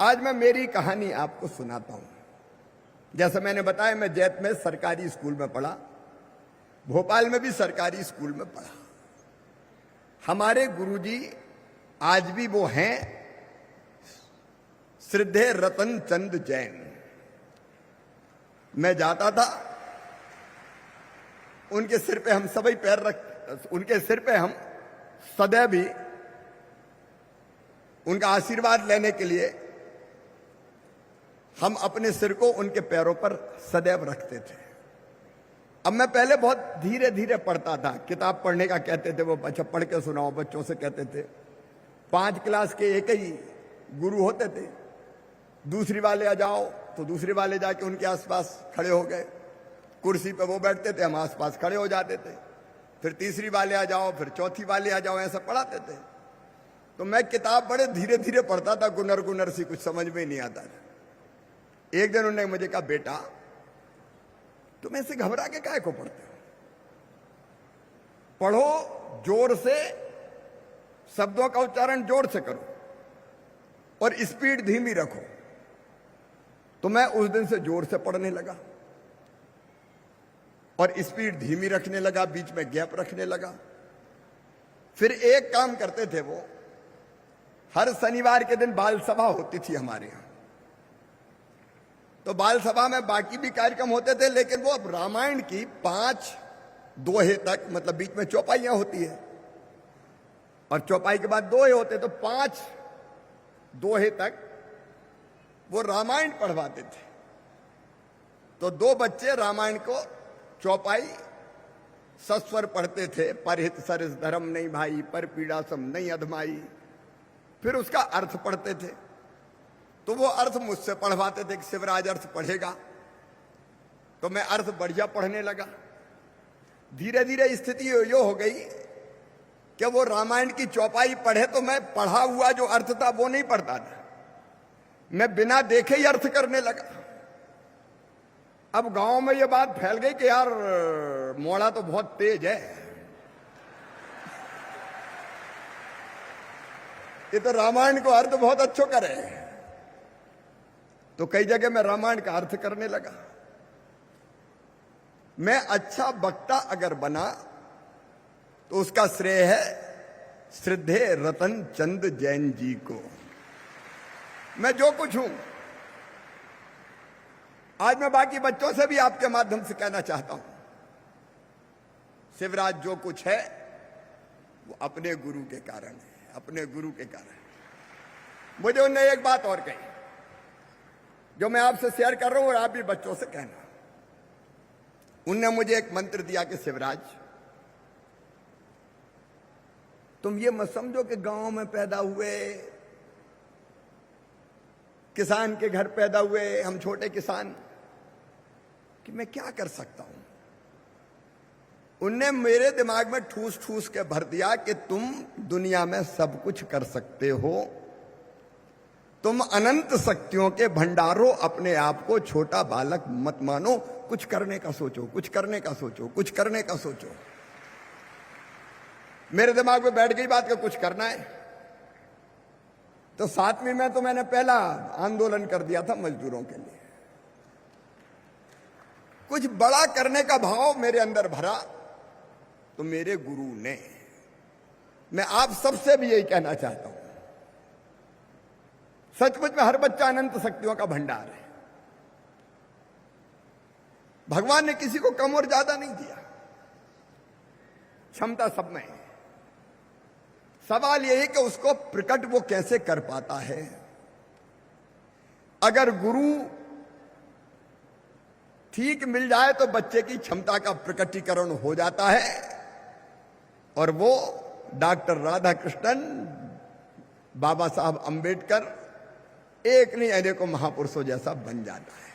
आज मैं मेरी कहानी आपको सुनाता हूं। जैसे मैंने बताया, मैं जैत में सरकारी स्कूल में पढ़ा, भोपाल में भी सरकारी स्कूल में पढ़ा। हमारे गुरुजी आज भी वो हैं, श्रद्धेय रतन चंद जैन। मैं जाता था, उनके सिर पे हम सभी पैर रख, उनके सिर पे हम सदैव भी उनका आशीर्वाद लेने के लिए हम अपने सिर को उनके पैरों पर सदैव रखते थे। अब मैं पहले बहुत धीरे धीरे पढ़ता था। किताब पढ़ने का कहते थे, वो अच्छा पढ़ के सुनाओ, बच्चों से कहते थे। 5 क्लास के एक ही गुरु होते थे। दूसरी वाले आ जाओ तो दूसरे वाले जाके उनके आसपास खड़े हो गए, कुर्सी पे वो बैठते थे, हम आसपास खड़े हो जाते थे। फिर तीसरी वाले आ जाओ, फिर चौथी वाले आ जाओ, ऐसा पढ़ाते थे। तो मैं किताब बड़े धीरे धीरे पढ़ता था, गुनर गुनर सी, कुछ समझ में नहीं आता था। एक दिन उन्होंने मुझे कहा, बेटा तुम ऐसे घबरा के काहे को पढ़ते हो? पढ़ो जोर से, शब्दों का उच्चारण जोर से करो और स्पीड धीमी रखो। तो मैं उस दिन से जोर से पढ़ने लगा और स्पीड धीमी रखने लगा, बीच में गैप रखने लगा। फिर एक काम करते थे वो, हर शनिवार के दिन बाल सभा होती थी हमारे यहां। तो बाल सभा में बाकी भी कार्यक्रम होते थे, लेकिन वो अब रामायण की 5 दोहे तक, मतलब बीच में चौपाइयां होती है और चौपाई के बाद दोहे होते, तो 5 दोहे तक वो रामायण पढ़वाते थे। तो 2 बच्चे रामायण को चौपाई सस्वर पढ़ते थे। परहित सरिस धर्म नहीं भाई, पर पीड़ा सम नहीं अधमाई। फिर उसका अर्थ पढ़ते थे। तो वो अर्थ मुझसे पढ़वाते थे कि शिवराज अर्थ पढ़ेगा, तो मैं अर्थ बढ़िया पढ़ने लगा। धीरे धीरे स्थिति यो हो गई कि वो रामायण की चौपाई पढ़े तो मैं पढ़ा हुआ जो अर्थ था वो नहीं पढ़ता था, मैं बिना देखे ही अर्थ करने लगा। अब गांव में ये बात फैल गई कि यार मोड़ा तो बहुत तेज है, ये तो रामायण को अर्थ बहुत अच्छो करे। तो कई जगह मैं रामायण का अर्थ करने लगा। मैं अच्छा वक्ता अगर बना तो उसका श्रेय है श्रद्धेय रतन चंद जैन जी को। मैं जो कुछ हूं, आज मैं बाकी बच्चों से भी आपके माध्यम से कहना चाहता हूं, शिवराज जो कुछ है वो अपने गुरु के कारण है, अपने गुरु के कारण। मुझे उन्होंने एक बात और कही जो मैं आपसे शेयर कर रहा हूं और आप भी बच्चों से कहना। उनने मुझे एक मंत्र दिया कि शिवराज, तुम ये मत समझो कि गांव में पैदा हुए, किसान के घर पैदा हुए, हम छोटे किसान, कि मैं क्या कर सकता हूं। उनने मेरे दिमाग में ठूस ठूस के भर दिया कि तुम दुनिया में सब कुछ कर सकते हो, तुम अनंत शक्तियों के भंडारो, अपने आप को छोटा बालक मत मानो, कुछ करने का सोचो, कुछ करने का सोचो, कुछ करने का सोचो। मेरे दिमाग में बैठ गई बात कि कुछ करना है। तो 7वीं में तो मैंने पहला आंदोलन कर दिया था मजदूरों के लिए। कुछ बड़ा करने का भाव मेरे अंदर भरा तो मेरे गुरु ने, मैं आप सबसे भी यही कहना चाहता हूं, सचमुच में हर बच्चा अनंत शक्तियों का भंडार है। भगवान ने किसी को कम और ज्यादा नहीं दिया, क्षमता सब में है। सवाल यह है कि उसको प्रकट वो कैसे कर पाता है। अगर गुरु ठीक मिल जाए तो बच्चे की क्षमता का प्रकटीकरण हो जाता है और वो डॉक्टर राधाकृष्णन, बाबा साहब अंबेडकर, एक नहीं अनेकों महापुरुषों जैसा बन जाता है।